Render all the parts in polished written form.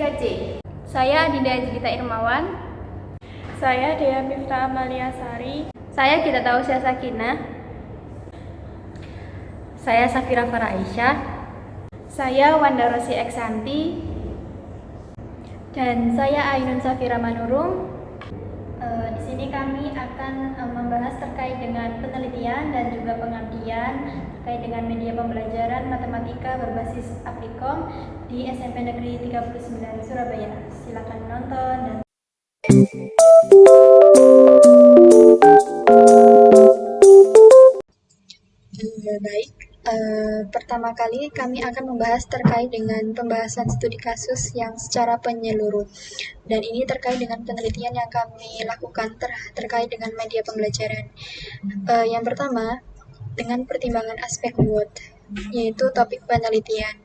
3C. Saya Dinda Angelita Irmawan. Saya Dea Miftah Amalia Sari. Saya Gita Tausia Sakinah. Saya Safira Farah Aisyah. Saya Wanda Rosi Eksanti. Dan saya Ainun Safira Manurung. Di sini kami akan membahas terkait dengan penelitian dan juga pengabdian terkait dengan media pembelajaran matematika berbasis Applikom di SMP Negeri 39 Surabaya. Silakan menonton dan Baik, pertama kali kami akan membahas terkait dengan pembahasan studi kasus yang secara menyeluruh. Dan ini terkait dengan penelitian yang kami lakukan terkait dengan media pembelajaran. Yang pertama, dengan pertimbangan aspek what, yaitu topik penelitian.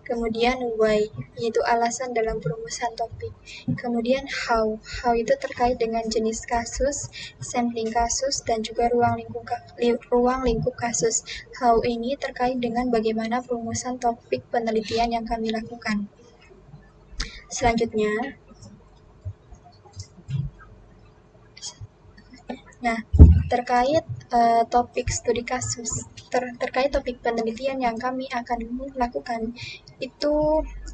Kemudian why, yaitu alasan dalam perumusan topik. Kemudian how itu terkait dengan jenis kasus, sampling kasus, dan juga ruang lingkup kasus. How ini terkait dengan bagaimana perumusan topik penelitian yang kami lakukan. Selanjutnya, terkait topik studi kasus, terkait topik penelitian yang kami akan lakukan, itu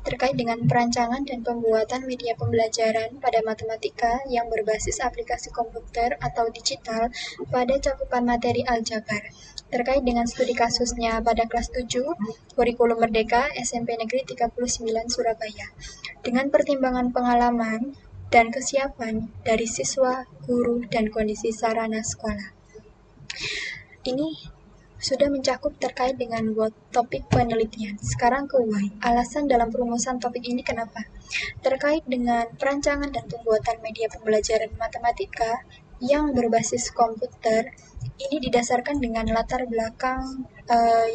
terkait dengan perancangan dan pembuatan media pembelajaran pada matematika yang berbasis aplikasi komputer atau digital pada cakupan materi aljabar. Terkait dengan studi kasusnya pada kelas 7, Kurikulum Merdeka SMP Negeri 39 Surabaya. Dengan pertimbangan pengalaman dan kesiapan dari siswa, guru, dan kondisi sarana sekolah. Ini sudah mencakup terkait dengan what, topik penelitian. Sekarang ke why, alasan dalam perumusan topik ini kenapa. Terkait dengan perancangan dan pembuatan media pembelajaran matematika yang berbasis komputer, ini didasarkan dengan latar belakang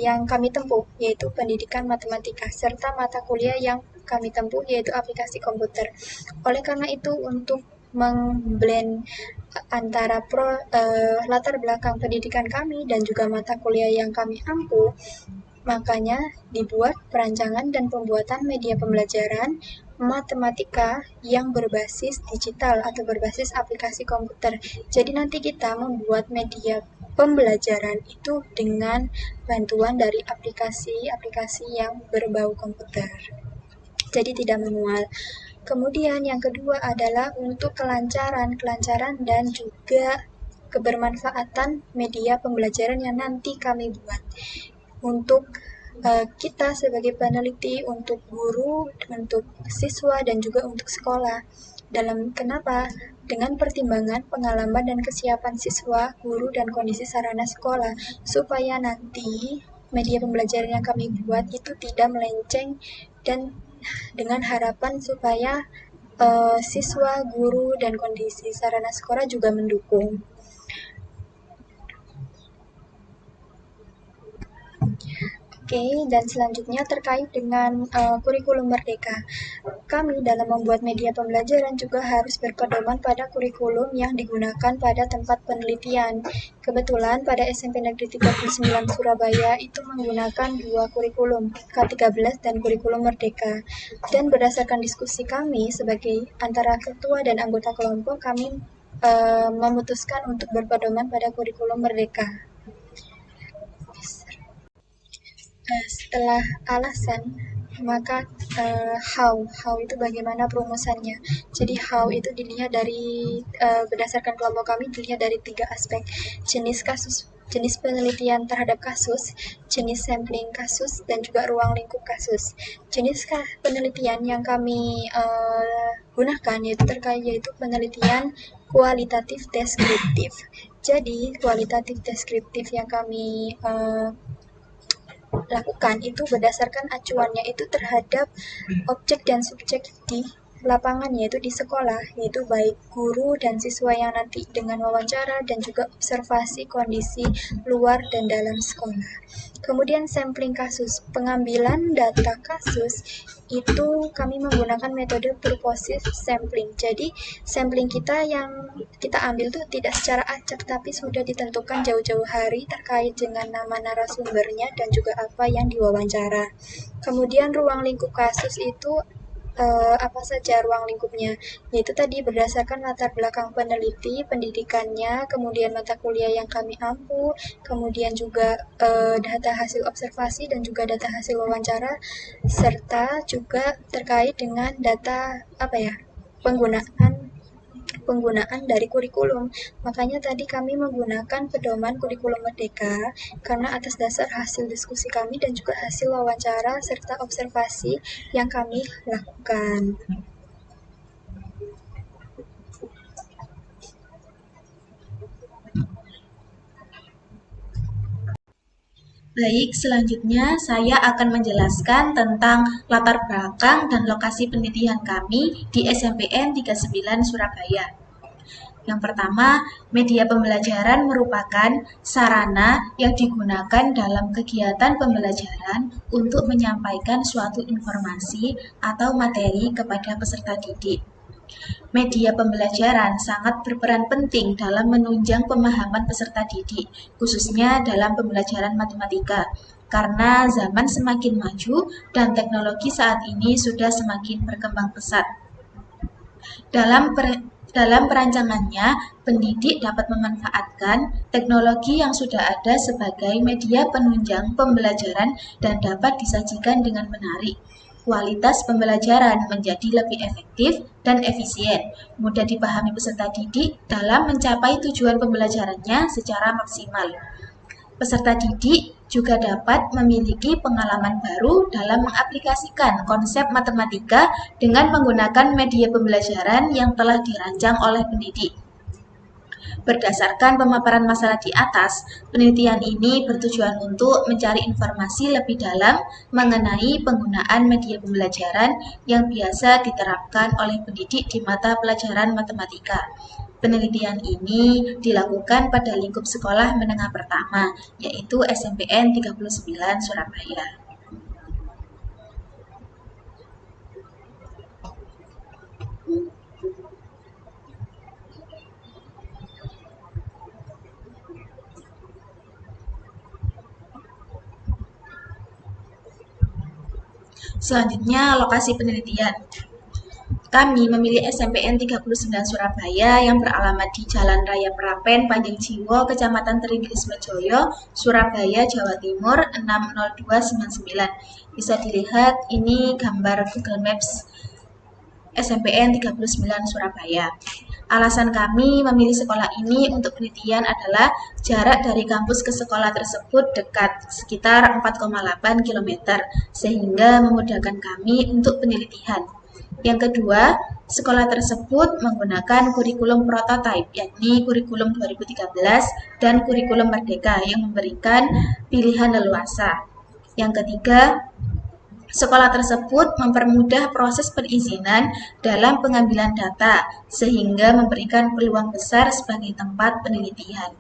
yang kami tempuh, yaitu pendidikan matematika, serta mata kuliah yang kami tempuh, yaitu aplikasi komputer. Oleh karena itu, untuk mengblend antara latar belakang pendidikan kami dan juga mata kuliah yang kami ampuh, makanya dibuat perancangan dan pembuatan media pembelajaran matematika yang berbasis digital atau berbasis aplikasi komputer. Jadi nanti kita membuat media pembelajaran itu dengan bantuan dari aplikasi-aplikasi yang berbau komputer. Jadi tidak manual. Kemudian yang kedua adalah untuk kelancaran dan juga kebermanfaatan media pembelajaran yang nanti kami buat. Untuk kita sebagai peneliti, untuk guru, untuk siswa, dan juga untuk sekolah. Kenapa? Dengan pertimbangan pengalaman dan kesiapan siswa, guru, dan kondisi sarana sekolah, supaya nanti media pembelajaran yang kami buat itu tidak melenceng, dan dengan harapan supaya siswa, guru, dan kondisi sarana sekolah juga mendukung. Oke, dan selanjutnya terkait dengan kurikulum merdeka. Kami dalam membuat media pembelajaran juga harus berpedoman pada kurikulum yang digunakan pada tempat penelitian. Kebetulan pada SMP Negeri 39 Surabaya itu menggunakan dua kurikulum, K13 dan kurikulum merdeka. Dan berdasarkan diskusi kami sebagai antara ketua dan anggota kelompok, kami memutuskan untuk berpedoman pada kurikulum merdeka. Setelah alasan, maka how itu bagaimana perumusannya. Jadi how itu dilihat dari berdasarkan kelompok kami dilihat dari 3 aspek: jenis kasus, jenis penelitian terhadap kasus, jenis sampling kasus, dan juga ruang lingkup kasus. Jenis penelitian yang kami gunakan yaitu penelitian kualitatif deskriptif. Jadi kualitatif deskriptif yang kami lakukan itu berdasarkan acuannya itu terhadap objek dan subjek di lapangan, yaitu di sekolah, yaitu baik guru dan siswa yang nanti dengan wawancara dan juga observasi kondisi luar dan dalam sekolah. Kemudian sampling kasus, pengambilan data kasus itu kami menggunakan metode purposive sampling. Jadi sampling kita yang kita ambil itu tidak secara acak, tapi sudah ditentukan jauh-jauh hari terkait dengan nama narasumbernya dan juga apa yang diwawancara. Kemudian ruang lingkup kasus itu apa saja ruang lingkupnya, yaitu tadi berdasarkan latar belakang peneliti, pendidikannya, kemudian mata kuliah yang kami ampu, kemudian juga data hasil observasi dan juga data hasil wawancara, serta juga terkait dengan data penggunaan dari kurikulum. Makanya tadi kami menggunakan pedoman kurikulum Merdeka karena atas dasar hasil diskusi kami dan juga hasil wawancara serta observasi yang kami lakukan. Baik, selanjutnya saya akan menjelaskan tentang latar belakang dan lokasi penelitian kami di SMPN 39 Surabaya. Yang pertama, media pembelajaran merupakan sarana yang digunakan dalam kegiatan pembelajaran untuk menyampaikan suatu informasi atau materi kepada peserta didik. Media pembelajaran sangat berperan penting dalam menunjang pemahaman peserta didik, khususnya dalam pembelajaran matematika, karena zaman semakin maju dan teknologi saat ini sudah semakin berkembang pesat. Dalam perancangannya, pendidik dapat memanfaatkan teknologi yang sudah ada sebagai media penunjang pembelajaran dan dapat disajikan dengan menarik. Kualitas pembelajaran menjadi lebih efektif dan efisien, mudah dipahami peserta didik dalam mencapai tujuan pembelajarannya secara maksimal. Peserta didik juga dapat memiliki pengalaman baru dalam mengaplikasikan konsep matematika dengan menggunakan media pembelajaran yang telah dirancang oleh pendidik. Berdasarkan pemaparan masalah di atas, penelitian ini bertujuan untuk mencari informasi lebih dalam mengenai penggunaan media pembelajaran yang biasa diterapkan oleh pendidik di mata pelajaran matematika. Penelitian ini dilakukan pada lingkup sekolah menengah pertama, yaitu SMPN 39 Surabaya. Selanjutnya, lokasi penelitian. Kami memilih SMPN 39 Surabaya yang beralamat di Jalan Raya Prapen, Panjang Jiwo, Kecamatan Triwilis Mejoyo, Surabaya, Jawa Timur 60299. Bisa dilihat ini gambar Google Maps SMPN 39 Surabaya. Alasan kami memilih sekolah ini untuk penelitian adalah jarak dari kampus ke sekolah tersebut dekat, sekitar 4,8 km, sehingga memudahkan kami untuk penelitian. Yang kedua, sekolah tersebut menggunakan kurikulum prototipe, yakni kurikulum 2013 dan kurikulum Merdeka yang memberikan pilihan leluasa. Yang ketiga, sekolah tersebut mempermudah proses perizinan dalam pengambilan data, sehingga memberikan peluang besar sebagai tempat penelitian.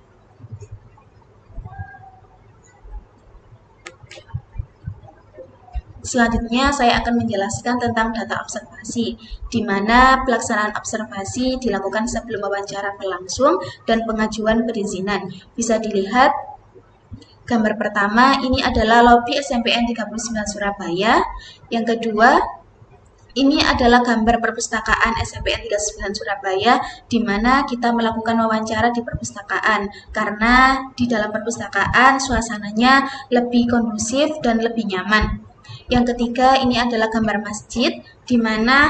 Selanjutnya, saya akan menjelaskan tentang data observasi, di mana pelaksanaan observasi dilakukan sebelum wawancara berlangsung dan pengajuan perizinan. Bisa dilihat gambar pertama, ini adalah lobi SMPN 39 Surabaya. Yang kedua, ini adalah gambar perpustakaan SMPN 39 Surabaya, di mana kita melakukan wawancara di perpustakaan, karena di dalam perpustakaan suasananya lebih kondusif dan lebih nyaman. Yang ketiga, ini adalah gambar masjid, di mana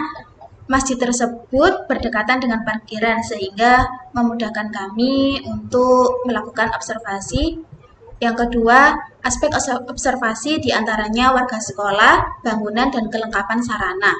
masjid tersebut berdekatan dengan parkiran, sehingga memudahkan kami untuk melakukan observasi. Yang kedua, aspek observasi diantaranya warga sekolah, bangunan, dan kelengkapan sarana.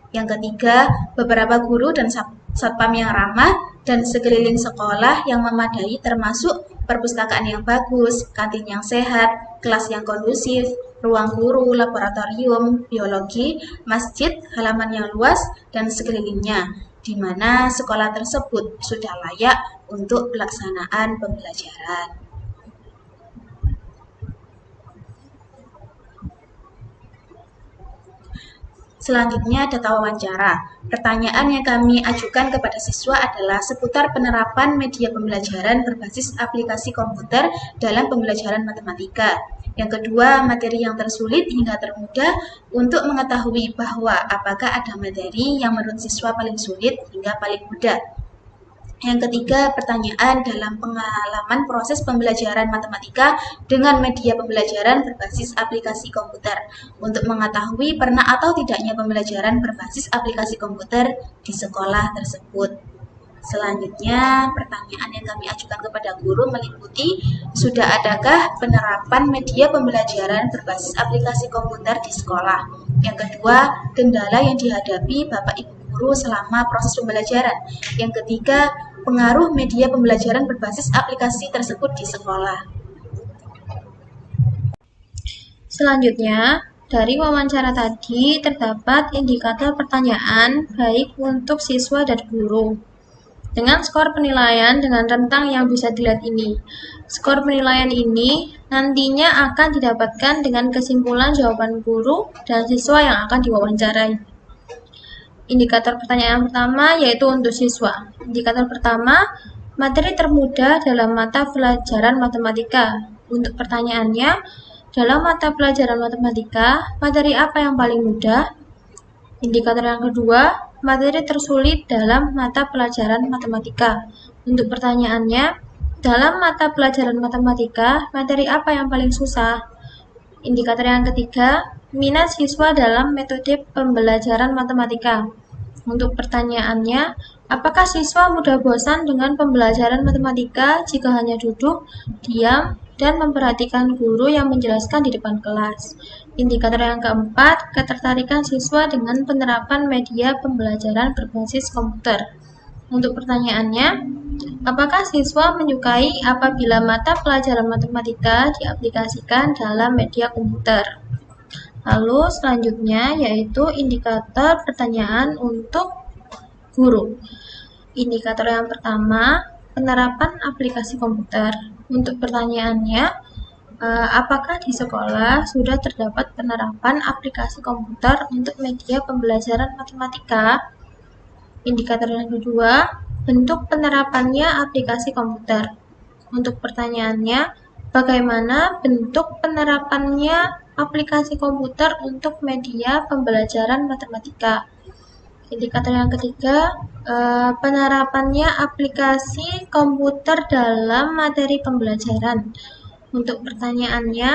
Yang ketiga, beberapa guru dan satpam yang ramah, dan sekeliling sekolah yang memadai termasuk perpustakaan yang bagus, kantin yang sehat, kelas yang kondusif, ruang guru, laboratorium, biologi, masjid, halaman yang luas, dan sekelilingnya, di mana sekolah tersebut sudah layak untuk pelaksanaan pembelajaran. Selanjutnya data wawancara. Pertanyaan yang kami ajukan kepada siswa adalah seputar penerapan media pembelajaran berbasis aplikasi komputer dalam pembelajaran matematika. Yang kedua, materi yang tersulit hingga termudah untuk mengetahui bahwa apakah ada materi yang menurut siswa paling sulit hingga paling mudah. Yang ketiga, pertanyaan dalam pengalaman proses pembelajaran matematika dengan media pembelajaran berbasis aplikasi komputer untuk mengetahui pernah atau tidaknya pembelajaran berbasis aplikasi komputer di sekolah tersebut. Selanjutnya, pertanyaan yang kami ajukan kepada guru meliputi sudah adakah penerapan media pembelajaran berbasis aplikasi komputer di sekolah? Yang kedua, kendala yang dihadapi Bapak Ibu guru selama proses pembelajaran. Yang ketiga, pengaruh media pembelajaran berbasis aplikasi tersebut di sekolah. Selanjutnya, dari wawancara tadi terdapat indikator pertanyaan baik untuk siswa dan guru. Dengan skor penilaian dengan rentang yang bisa dilihat ini. Skor penilaian ini nantinya akan didapatkan dengan kesimpulan jawaban guru dan siswa yang akan diwawancarai. Indikator pertanyaan pertama yaitu untuk siswa. Indikator pertama, materi termudah dalam mata pelajaran matematika. Untuk pertanyaannya, dalam mata pelajaran matematika, materi apa yang paling mudah? Indikator yang kedua, materi tersulit dalam mata pelajaran matematika. Untuk pertanyaannya, dalam mata pelajaran matematika, materi apa yang paling susah? Indikator yang ketiga, minat siswa dalam metode pembelajaran matematika. Untuk pertanyaannya, apakah siswa mudah bosan dengan pembelajaran matematika jika hanya duduk, diam, dan memperhatikan guru yang menjelaskan di depan kelas? Indikator yang keempat, ketertarikan siswa dengan penerapan media pembelajaran berbasis komputer. Untuk pertanyaannya, apakah siswa menyukai apabila mata pelajaran matematika diaplikasikan dalam media komputer? Lalu selanjutnya yaitu indikator pertanyaan untuk guru. Indikator yang pertama, penerapan aplikasi komputer. Untuk pertanyaannya, apakah di sekolah sudah terdapat penerapan aplikasi komputer untuk media pembelajaran matematika? Indikator yang kedua, bentuk penerapannya aplikasi komputer. Untuk pertanyaannya, bagaimana bentuk penerapannya aplikasi komputer untuk media pembelajaran matematika? Indikator yang ketiga, penerapannya aplikasi komputer dalam materi pembelajaran. Untuk pertanyaannya,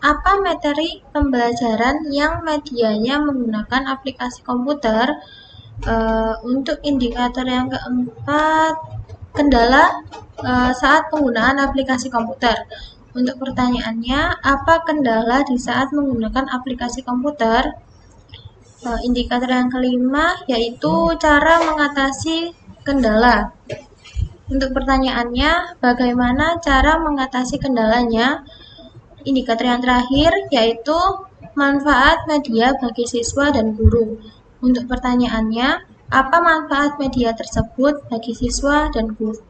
apa materi pembelajaran yang medianya menggunakan aplikasi komputer? Untuk indikator yang keempat, kendala saat penggunaan aplikasi komputer. Untuk pertanyaannya, apa kendala di saat menggunakan aplikasi komputer? Indikator yang kelima yaitu cara mengatasi kendala. Untuk pertanyaannya, bagaimana cara mengatasi kendalanya? Indikator yang terakhir yaitu manfaat media bagi siswa dan guru. Untuk pertanyaannya, apa manfaat media tersebut bagi siswa dan guru?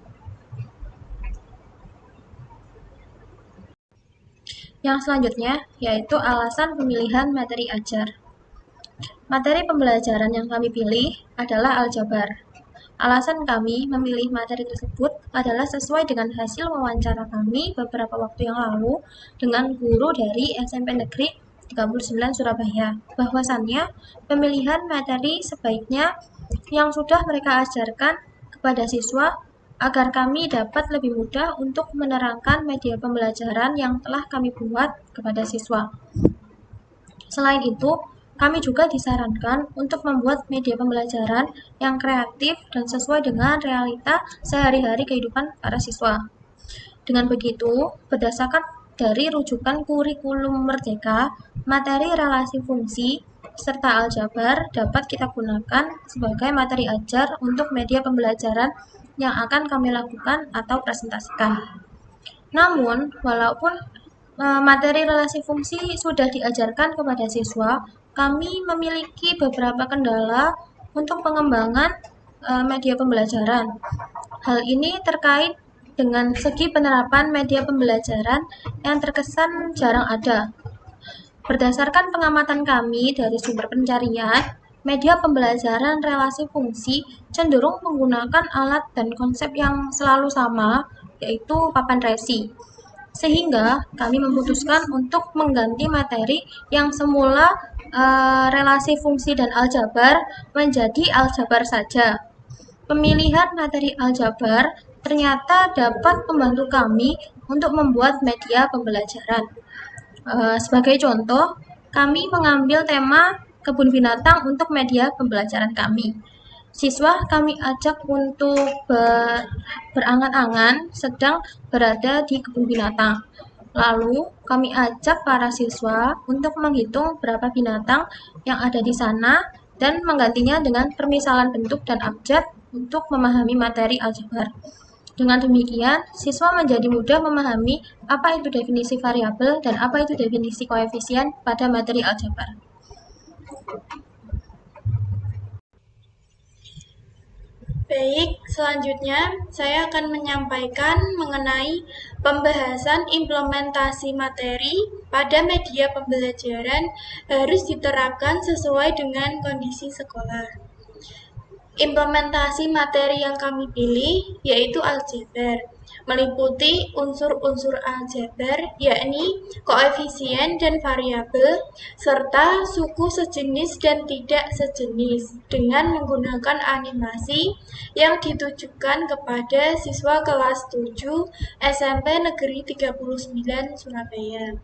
Yang selanjutnya yaitu alasan pemilihan materi ajar. Materi pembelajaran yang kami pilih adalah aljabar. Alasan kami memilih materi tersebut adalah sesuai dengan hasil wawancara kami beberapa waktu yang lalu dengan guru dari SMP Negeri 39 Surabaya. Bahwasannya pemilihan materi sebaiknya yang sudah mereka ajarkan kepada siswa agar kami dapat lebih mudah untuk menerangkan media pembelajaran yang telah kami buat kepada siswa. Selain itu, kami juga disarankan untuk membuat media pembelajaran yang kreatif dan sesuai dengan realita sehari-hari kehidupan para siswa. Dengan begitu, berdasarkan dari rujukan kurikulum Merdeka, materi relasi fungsi, serta aljabar dapat kita gunakan sebagai materi ajar untuk media pembelajaran yang akan kami lakukan atau presentasikan. Namun, walaupun materi relasi fungsi sudah diajarkan kepada siswa, kami memiliki beberapa kendala untuk pengembangan media pembelajaran. Hal ini terkait dengan segi penerapan media pembelajaran yang terkesan jarang ada. Berdasarkan pengamatan kami dari sumber pencarian, media pembelajaran relasi fungsi cenderung menggunakan alat dan konsep yang selalu sama, yaitu papan resi. Sehingga kami memutuskan untuk mengganti materi yang semula relasi fungsi dan aljabar menjadi aljabar saja. Pemilihan materi aljabar ternyata dapat membantu kami untuk membuat media pembelajaran. Sebagai contoh, kami mengambil tema kebun binatang untuk media pembelajaran kami. Siswa kami ajak untuk berangan-angan sedang berada di kebun binatang. Lalu, kami ajak para siswa untuk menghitung berapa binatang yang ada di sana dan menggantinya dengan permisalan bentuk dan abjad untuk memahami materi aljabar. Dengan demikian, siswa menjadi mudah memahami apa itu definisi variabel dan apa itu definisi koefisien pada materi aljabar. Baik, selanjutnya saya akan menyampaikan mengenai pembahasan implementasi materi pada media pembelajaran harus diterapkan sesuai dengan kondisi sekolah. Implementasi materi yang kami pilih yaitu aljabar, meliputi unsur-unsur aljabar yakni koefisien dan variabel serta suku sejenis dan tidak sejenis dengan menggunakan animasi yang ditujukan kepada siswa kelas 7 SMP Negeri 39 Surabaya.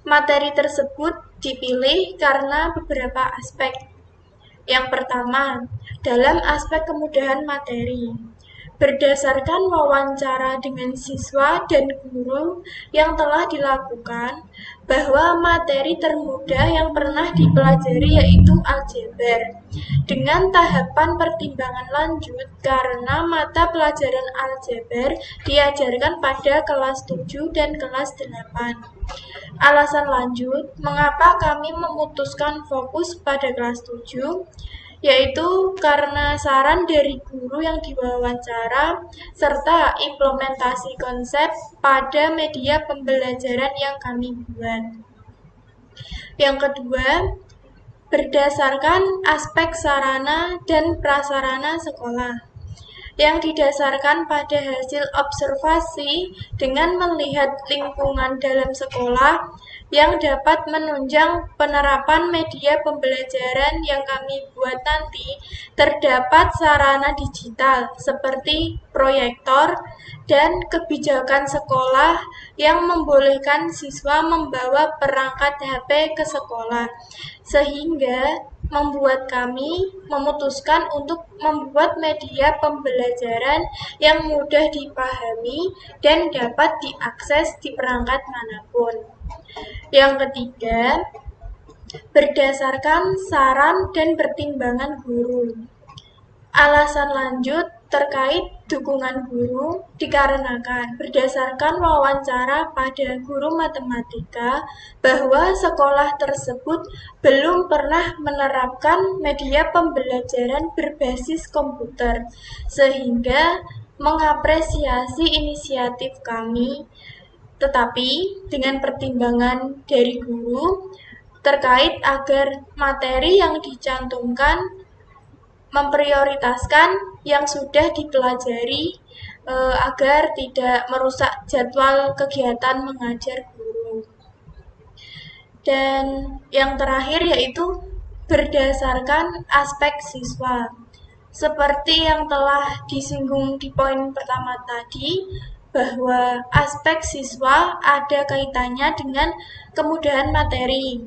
Materi tersebut dipilih karena beberapa aspek. Yang pertama, dalam aspek kemudahan materi. Berdasarkan wawancara dengan siswa dan guru yang telah dilakukan, bahwa materi termudah yang pernah dipelajari yaitu aljabar, dengan tahapan pertimbangan lanjut karena mata pelajaran aljabar diajarkan pada kelas 7 dan kelas 8. Alasan lanjut, mengapa kami memutuskan fokus pada kelas 7, yaitu karena saran dari guru yang diwawancara serta implementasi konsep pada media pembelajaran yang kami buat. Yang kedua, berdasarkan aspek sarana dan prasarana sekolah yang didasarkan pada hasil observasi dengan melihat lingkungan dalam sekolah yang dapat menunjang penerapan media pembelajaran yang kami buat nanti. Terdapat sarana digital seperti proyektor dan kebijakan sekolah yang membolehkan siswa membawa perangkat HP ke sekolah, sehingga membuat kami memutuskan untuk membuat media pembelajaran yang mudah dipahami dan dapat diakses di perangkat manapun. Yang ketiga, berdasarkan saran dan pertimbangan guru. Alasan lanjut terkait dukungan guru dikarenakan berdasarkan wawancara pada guru matematika bahwa sekolah tersebut belum pernah menerapkan media pembelajaran berbasis komputer, sehingga mengapresiasi inisiatif kami. Tetapi dengan pertimbangan dari guru terkait agar materi yang dicantumkan memprioritaskan yang sudah dipelajari agar tidak merusak jadwal kegiatan mengajar guru. Dan yang terakhir yaitu berdasarkan aspek siswa. Seperti yang telah disinggung di poin pertama tadi, bahwa aspek siswa ada kaitannya dengan kemudahan materi.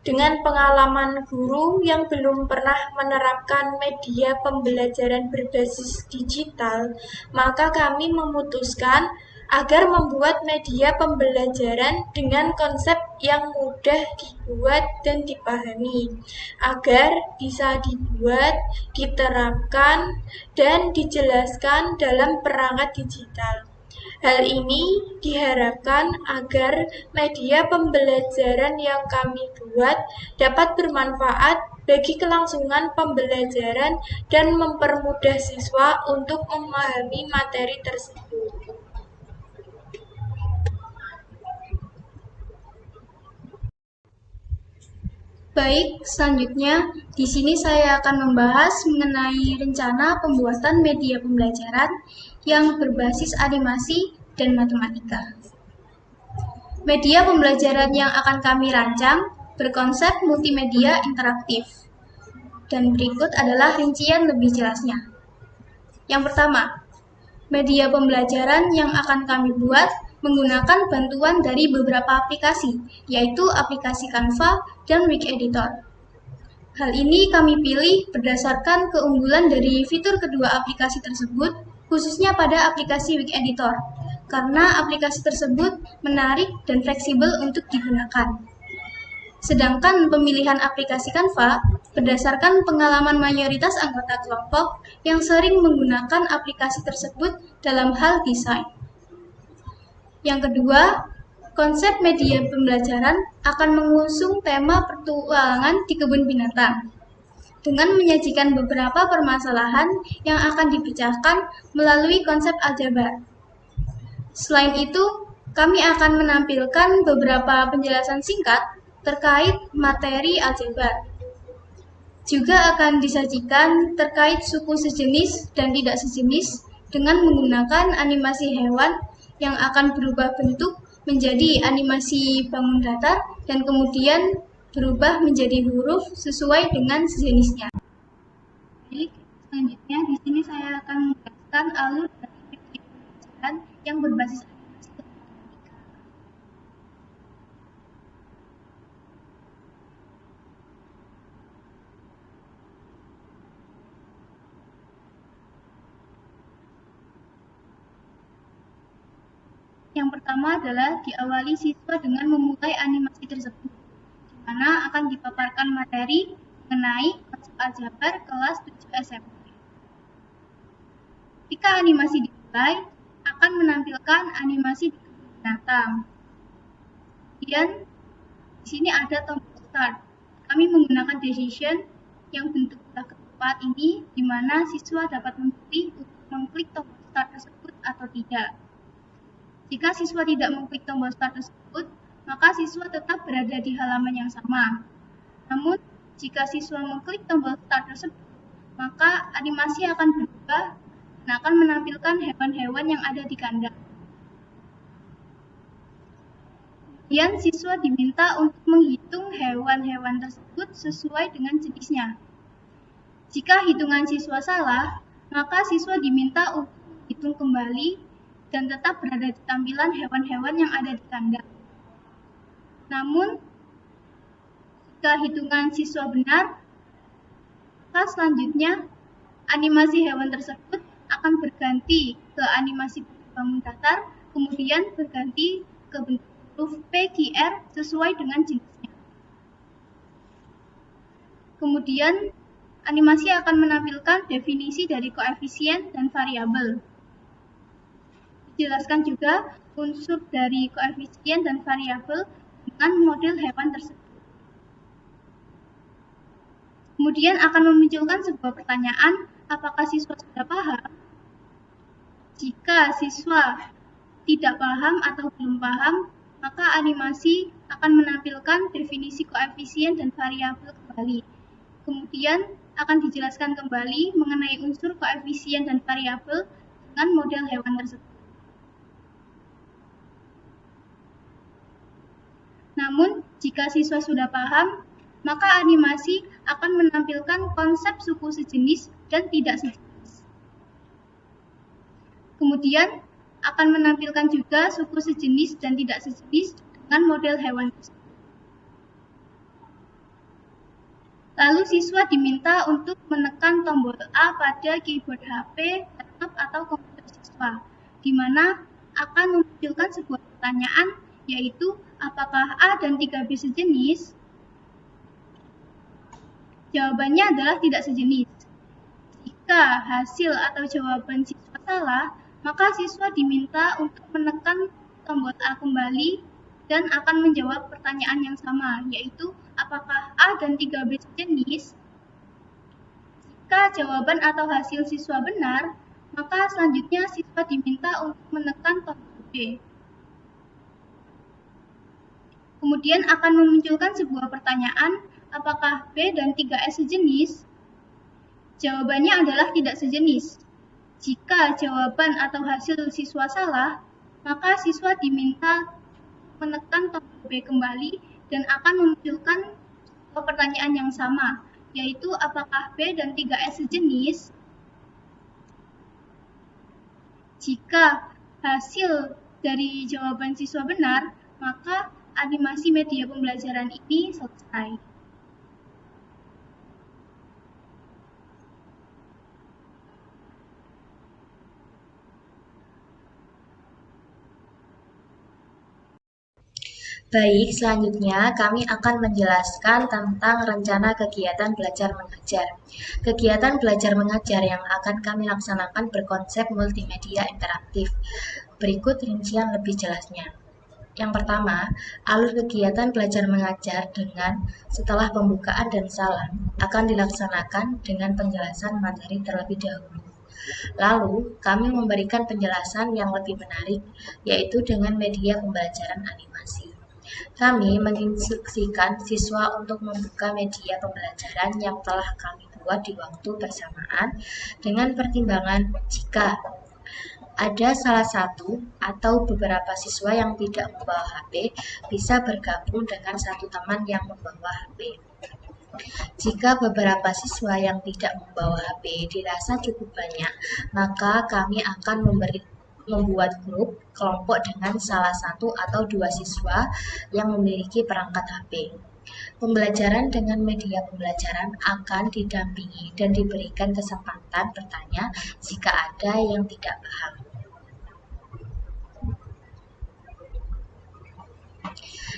Dengan pengalaman guru yang belum pernah menerapkan media pembelajaran berbasis digital, maka kami memutuskan agar membuat media pembelajaran dengan konsep yang mudah dibuat dan dipahami, agar bisa dibuat, diterapkan, dan dijelaskan dalam perangkat digital. Hal ini diharapkan agar media pembelajaran yang kami buat dapat bermanfaat bagi kelangsungan pembelajaran dan mempermudah siswa untuk memahami materi tersebut. Baik, selanjutnya di sini saya akan membahas mengenai rencana pembuatan media pembelajaran yang berbasis animasi dan matematika. Media pembelajaran yang akan kami rancang berkonsep multimedia interaktif. Dan berikut adalah rincian lebih jelasnya. Yang pertama, media pembelajaran yang akan kami buat menggunakan bantuan dari beberapa aplikasi, yaitu aplikasi Canva dan Wix Editor. Hal ini kami pilih berdasarkan keunggulan dari fitur kedua aplikasi tersebut, khususnya pada aplikasi Wix Editor, karena aplikasi tersebut menarik dan fleksibel untuk digunakan. Sedangkan pemilihan aplikasi Canva berdasarkan pengalaman mayoritas anggota kelompok yang sering menggunakan aplikasi tersebut dalam hal desain. Yang kedua, konsep media pembelajaran akan mengusung tema petualangan di kebun binatang dengan menyajikan beberapa permasalahan yang akan dipecahkan melalui konsep aljabar. Selain itu, kami akan menampilkan beberapa penjelasan singkat terkait materi aljabar. Juga akan disajikan terkait suku sejenis dan tidak sejenis dengan menggunakan animasi hewan yang akan berubah bentuk menjadi animasi bangun datar dan kemudian berubah menjadi huruf sesuai dengan sejenisnya. Baik, selanjutnya di sini saya akan menjelaskan alur dari media pembelajaran yang berbasis animasi dan matematika. Yang pertama adalah diawali siswa dengan memulai animasi tersebut, di mana akan dipaparkan materi mengenai konsep aljabar kelas 7 SMP. Ketika animasi dimulai, akan menampilkan animasi di kebun binatang. Kemudian, di sini ada tombol start. Kami menggunakan decision yang bentuk bulat keempat ini, di mana siswa dapat memilih untuk mengklik tombol start tersebut atau tidak. Jika siswa tidak mengklik tombol start tersebut, maka siswa tetap berada di halaman yang sama. Namun, jika siswa mengklik tombol start tersebut, maka animasi akan berubah dan akan menampilkan hewan-hewan yang ada di kandang. Kemudian, siswa diminta untuk menghitung hewan-hewan tersebut sesuai dengan jenisnya. Jika hitungan siswa salah, maka siswa diminta untuk menghitung kembali dan tetap berada di tampilan hewan-hewan yang ada di kandang. Namun, jika hitungan siswa benar, maka selanjutnya animasi hewan tersebut akan berganti ke animasi bangun datar, kemudian berganti ke bentuk huruf PQR sesuai dengan jenisnya. Kemudian, animasi akan menampilkan definisi dari koefisien dan variabel. Dijelaskan juga unsur dari koefisien dan variabel dengan model hewan tersebut. Kemudian akan memunculkan sebuah pertanyaan, apakah siswa sudah paham? Jika siswa tidak paham atau belum paham, maka animasi akan menampilkan definisi koefisien dan variabel kembali. Kemudian akan dijelaskan kembali mengenai unsur koefisien dan variabel dengan model hewan tersebut. Namun, jika siswa sudah paham, maka animasi akan menampilkan konsep suku sejenis dan tidak sejenis. Kemudian, akan menampilkan juga suku sejenis dan tidak sejenis dengan model hewan tersebut. Lalu siswa diminta untuk menekan tombol A pada keyboard HP, laptop, atau komputer siswa, di mana akan memunculkan sebuah pertanyaan, yaitu apakah A dan 3B sejenis? Jawabannya adalah tidak sejenis. Jika hasil atau jawaban siswa salah, maka siswa diminta untuk menekan tombol A kembali dan akan menjawab pertanyaan yang sama, yaitu apakah A dan 3B sejenis? Jika jawaban atau hasil siswa benar, maka selanjutnya siswa diminta untuk menekan tombol B. Kemudian akan memunculkan sebuah pertanyaan, apakah B dan 3S sejenis? Jawabannya adalah tidak sejenis. Jika jawaban atau hasil siswa salah, maka siswa diminta menekan tombol B kembali dan akan memunculkan pertanyaan yang sama, yaitu apakah B dan 3S sejenis? Jika hasil dari jawaban siswa benar, maka animasi media pembelajaran ini selesai. Baik, selanjutnya kami akan menjelaskan tentang rencana kegiatan belajar mengajar. Kegiatan belajar mengajar yang akan kami laksanakan berkonsep multimedia interaktif. Berikut rincian lebih jelasnya. Yang pertama, alur kegiatan belajar mengajar dengan setelah pembukaan dan salam akan dilaksanakan dengan penjelasan materi terlebih dahulu. Lalu, kami memberikan penjelasan yang lebih menarik, yaitu dengan media pembelajaran animasi. Kami menginstruksikan siswa untuk membuka media pembelajaran yang telah kami buat di waktu bersamaan dengan pertimbangan jika ada salah satu atau beberapa siswa yang tidak membawa HP bisa bergabung dengan satu teman yang membawa HP. Jika beberapa siswa yang tidak membawa HP dirasa cukup banyak, maka kami akan membuat grup kelompok dengan salah satu atau dua siswa yang memiliki perangkat HP. Pembelajaran dengan media pembelajaran akan didampingi dan diberikan kesempatan bertanya jika ada yang tidak paham.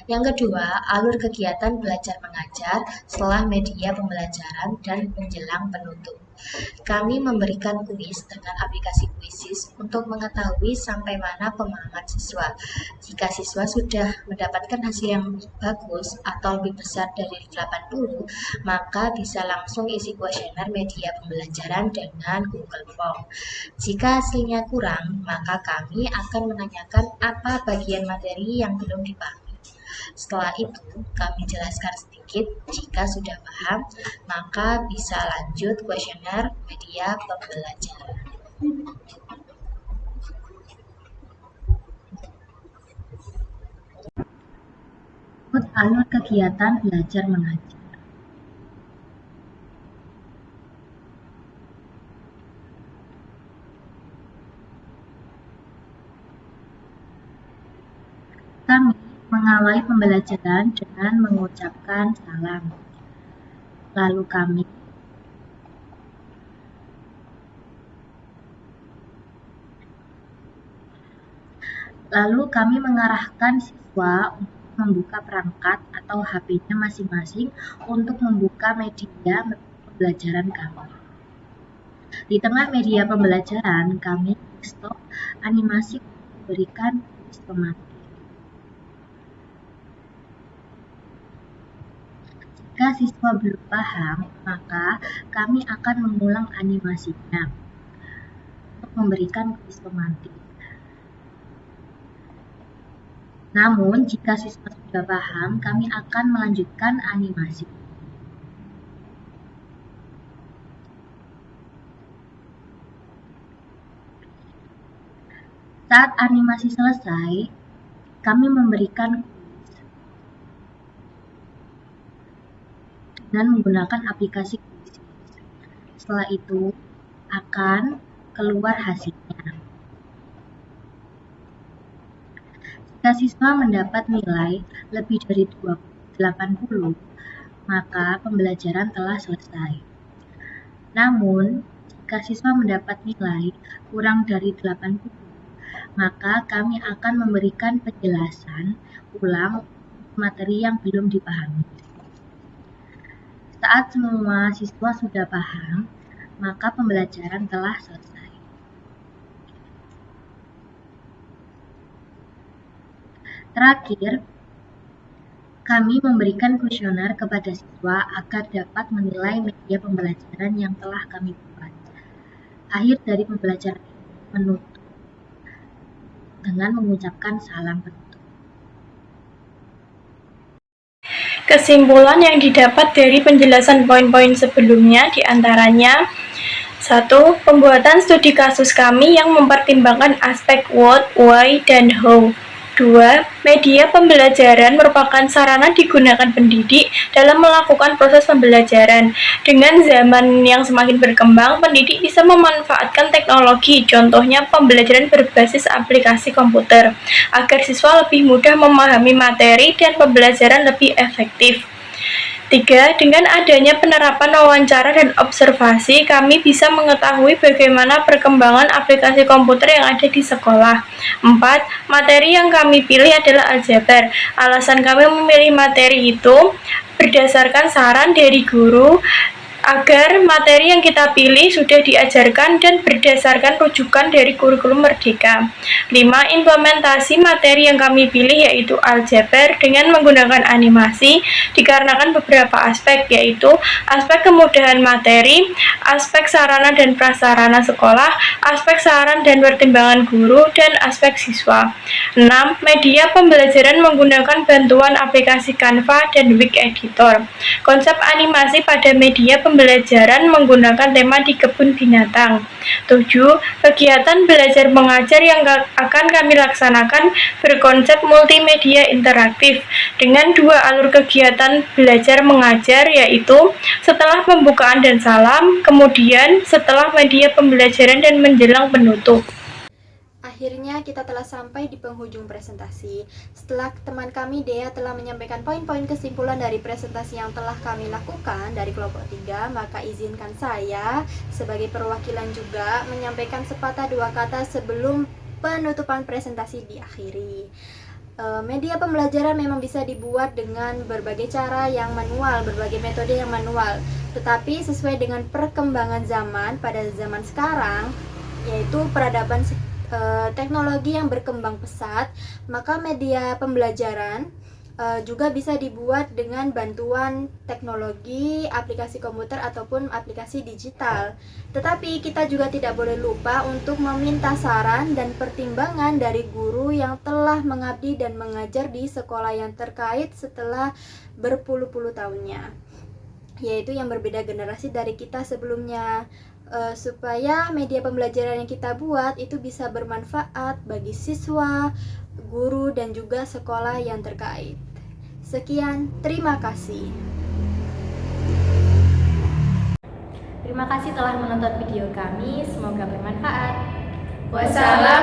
Yang kedua, alur kegiatan belajar mengajar setelah media pembelajaran dan menjelang penutup. Kami memberikan kuis dengan aplikasi Quizzes untuk mengetahui sampai mana pemahaman siswa. Jika siswa sudah mendapatkan hasil yang bagus atau lebih besar dari 80, maka bisa langsung isi kuesioner media pembelajaran dengan Google Form. Jika hasilnya kurang, maka kami akan menanyakan apa bagian materi yang belum dipahami. Setelah itu, kami jelaskan sedikit. Jika sudah paham, maka bisa lanjut kuesioner media pembelajaran. Ikut alur kegiatan belajar mengajar. Kami mengawali pembelajaran dengan mengucapkan salam. Lalu kami mengarahkan siswa untuk membuka perangkat atau HP-nya masing-masing untuk membuka media pembelajaran kami. Di tengah media pembelajaran, kami stop animasi untuk memberikan kuis pemateri. Jika siswa belum paham, maka kami akan mengulang animasinya untuk memberikan kuis pemantik. Namun, jika siswa sudah paham, kami akan melanjutkan animasi. Saat animasi selesai, kami memberikan dan menggunakan aplikasi Quizzes. Setelah itu, akan keluar hasilnya. Jika siswa mendapat nilai lebih dari 80, maka pembelajaran telah selesai. Namun, jika siswa mendapat nilai kurang dari 80, maka kami akan memberikan penjelasan ulang materi yang belum dipahami. Saat semua siswa sudah paham, maka pembelajaran telah selesai. Terakhir, kami memberikan kuesioner kepada siswa agar dapat menilai media pembelajaran yang telah kami buat. Akhir dari pembelajaran menutup dengan mengucapkan salam penutup. Kesimpulan yang didapat dari penjelasan poin-poin sebelumnya diantaranya: 1. Pembuatan studi kasus kami yang mempertimbangkan aspek what, why, dan how. 2. Media pembelajaran merupakan sarana digunakan pendidik dalam melakukan proses pembelajaran. Dengan zaman yang semakin berkembang, pendidik bisa memanfaatkan teknologi, contohnya pembelajaran berbasis aplikasi komputer, agar siswa lebih mudah memahami materi dan pembelajaran lebih efektif. 3. Dengan adanya penerapan wawancara dan observasi, kami bisa mengetahui bagaimana perkembangan aplikasi komputer yang ada di sekolah. 4. Materi yang kami pilih adalah aljabar. Alasan kami memilih materi itu berdasarkan saran dari guru agar materi yang kita pilih sudah diajarkan dan berdasarkan rujukan dari kurikulum Merdeka. 5. Implementasi materi yang kami pilih yaitu aljabar dengan menggunakan animasi dikarenakan beberapa aspek, yaitu aspek kemudahan materi, aspek sarana dan prasarana sekolah, aspek saran dan pertimbangan guru, dan aspek siswa. 6. Media pembelajaran menggunakan bantuan aplikasi Canva dan Wix Editor. Konsep animasi pada media pembelajaran menggunakan tema di kebun binatang. 7. Kegiatan belajar mengajar yang akan kami laksanakan berkonsep multimedia interaktif dengan 2 alur kegiatan belajar mengajar, yaitu setelah pembukaan dan salam, kemudian setelah media pembelajaran dan menjelang penutup. Akhirnya kita telah sampai di penghujung presentasi. Setelah teman kami Dea telah menyampaikan poin-poin kesimpulan dari presentasi yang telah kami lakukan dari kelompok 3, maka izinkan saya sebagai perwakilan juga menyampaikan sepatah dua kata sebelum penutupan presentasi diakhiri. Media pembelajaran memang bisa dibuat dengan berbagai cara yang manual, berbagai metode yang manual. Tetapi sesuai dengan perkembangan zaman pada zaman sekarang, yaitu peradaban teknologi yang berkembang pesat, maka media pembelajaran juga bisa dibuat dengan bantuan teknologi, aplikasi komputer ataupun aplikasi digital. Tetapi kita juga tidak boleh lupa untuk meminta saran dan pertimbangan dari guru yang telah mengabdi dan mengajar di sekolah yang terkait setelah berpuluh-puluh tahunnya, yaitu yang berbeda generasi dari kita sebelumnya. Supaya media pembelajaran yang kita buat itu bisa bermanfaat bagi siswa, guru, dan juga sekolah yang terkait. Sekian, terima kasih. Terima kasih telah menonton video kami, semoga bermanfaat. Wassalam.